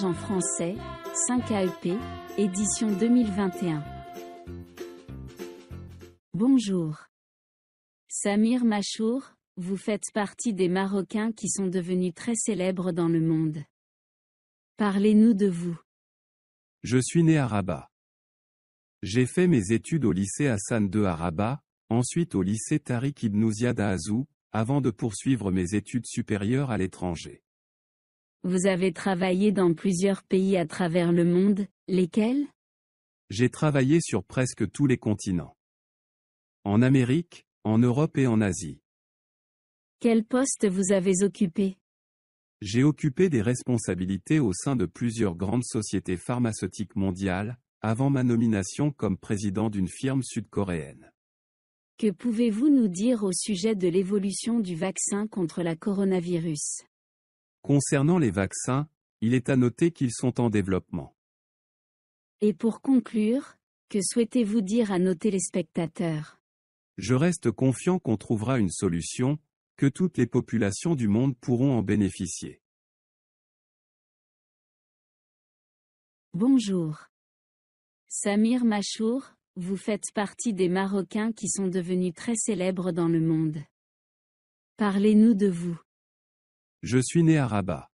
en français, 5 AEP, édition 2021. Bonjour. Samir Machour, vous faites partie des Marocains qui sont devenus très célèbres dans le monde. Parlez-nous de vous. Je suis né à Rabat. J'ai fait mes études au lycée Hassan II à Rabat, ensuite au lycée Tariq Ibn Ziyad à Azou, avant de poursuivre mes études supérieures à l'étranger. Vous avez travaillé dans plusieurs pays à travers le monde, lesquels? J'ai travaillé sur presque tous les continents. En Amérique, en Europe et en Asie. Quel poste vous avez occupé? J'ai occupé des responsabilités au sein de plusieurs grandes sociétés pharmaceutiques mondiales, avant ma nomination comme président d'une firme sud-coréenne. Que pouvez-vous nous dire au sujet de l'évolution du vaccin contre la coronavirus? Concernant les vaccins, il est à noter qu'ils sont en développement. Et pour conclure, que souhaitez-vous dire à nos téléspectateurs? Je reste confiant qu'on trouvera une solution, que toutes les populations du monde pourront en bénéficier. Bonjour. Samir Machour, vous faites partie des Marocains qui sont devenus très célèbres dans le monde. Parlez-nous de vous. Je suis né à Rabat.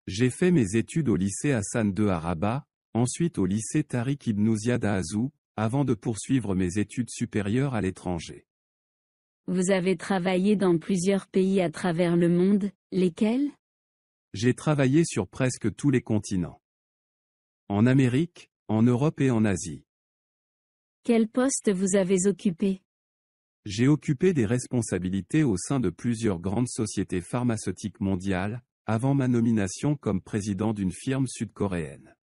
J'ai fait mes études au lycée Hassan II à Rabat, ensuite au lycée Tariq Ibn Ziyad à Azou, avant de poursuivre mes études supérieures à l'étranger. Vous avez travaillé dans plusieurs pays à travers le monde, lesquels? J'ai travaillé sur presque tous les continents. En Amérique, en Europe et en Asie. Quel poste vous avez occupé? J'ai occupé des responsabilités au sein de plusieurs grandes sociétés pharmaceutiques mondiales, avant ma nomination comme président d'une firme sud-coréenne.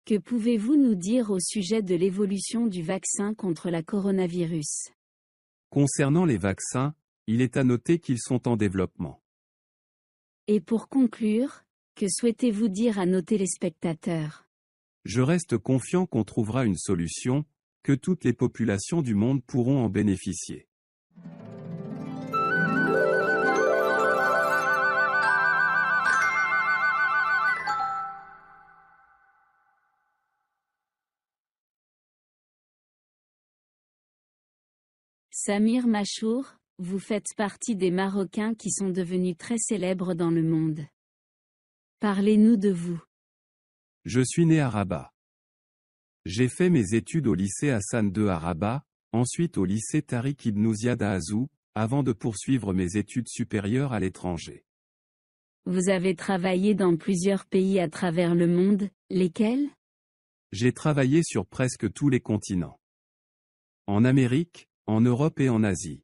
Que pouvez-vous nous dire au sujet de l'évolution du vaccin contre la coronavirus? Concernant les vaccins, il est à noter qu'ils sont en développement. Et pour conclure, que souhaitez-vous dire à nos téléspectateurs? Je reste confiant qu'on trouvera une solution, que toutes les populations du monde pourront en bénéficier. Samir Machour, vous faites partie des Marocains qui sont devenus très célèbres dans le monde. Parlez-nous de vous. Je suis né à Rabat. J'ai fait mes études au lycée Hassan II à Rabat, ensuite au lycée Tariq Ibn Ziyad à Azou, avant de poursuivre mes études supérieures à l'étranger. Vous avez travaillé dans plusieurs pays à travers le monde, lesquels? J'ai travaillé sur presque tous les continents. En Amérique, en Europe et en Asie.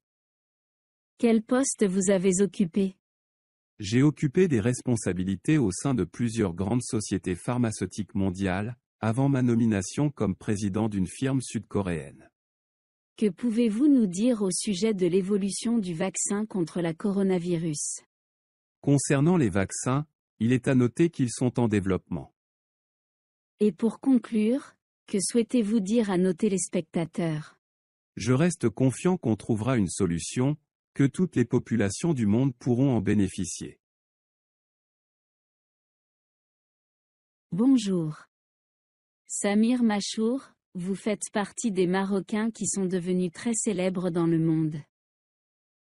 Quel poste vous avez occupé? J'ai occupé des responsabilités au sein de plusieurs grandes sociétés pharmaceutiques mondiales, avant ma nomination comme président d'une firme sud-coréenne. Que pouvez-vous nous dire au sujet de l'évolution du vaccin contre la coronavirus? Concernant les vaccins, il est à noter qu'ils sont en développement. Et pour conclure, que souhaitez-vous dire à nos téléspectateurs? Je reste confiant qu'on trouvera une solution, que toutes les populations du monde pourront en bénéficier. Bonjour. Samir Machour, vous faites partie des Marocains qui sont devenus très célèbres dans le monde.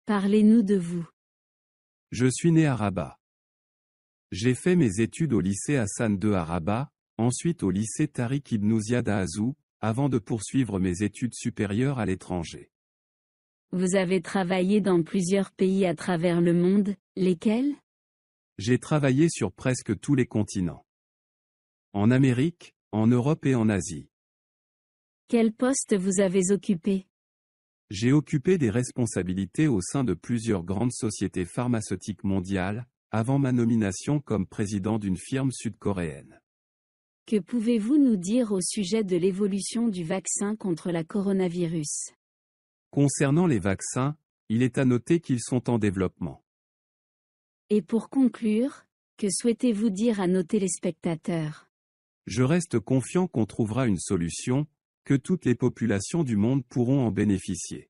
Parlez-nous de vous. Je suis né à Rabat. J'ai fait mes études au lycée Hassan II à Rabat, ensuite au lycée Tariq Ibn Ziyad à Azou, avant de poursuivre mes études supérieures à l'étranger. Vous avez travaillé dans plusieurs pays à travers le monde, lesquels? J'ai travaillé sur presque tous les continents. En Amérique, en Europe et en Asie. Quel poste vous avez occupé? J'ai occupé des responsabilités au sein de plusieurs grandes sociétés pharmaceutiques mondiales, avant ma nomination comme président d'une firme sud-coréenne. Que pouvez-vous nous dire au sujet de l'évolution du vaccin contre la coronavirus? Concernant les vaccins, il est à noter qu'ils sont en développement. Et pour conclure, que souhaitez-vous dire à nos téléspectateurs? Je reste confiant qu'on trouvera une solution, que toutes les populations du monde pourront en bénéficier.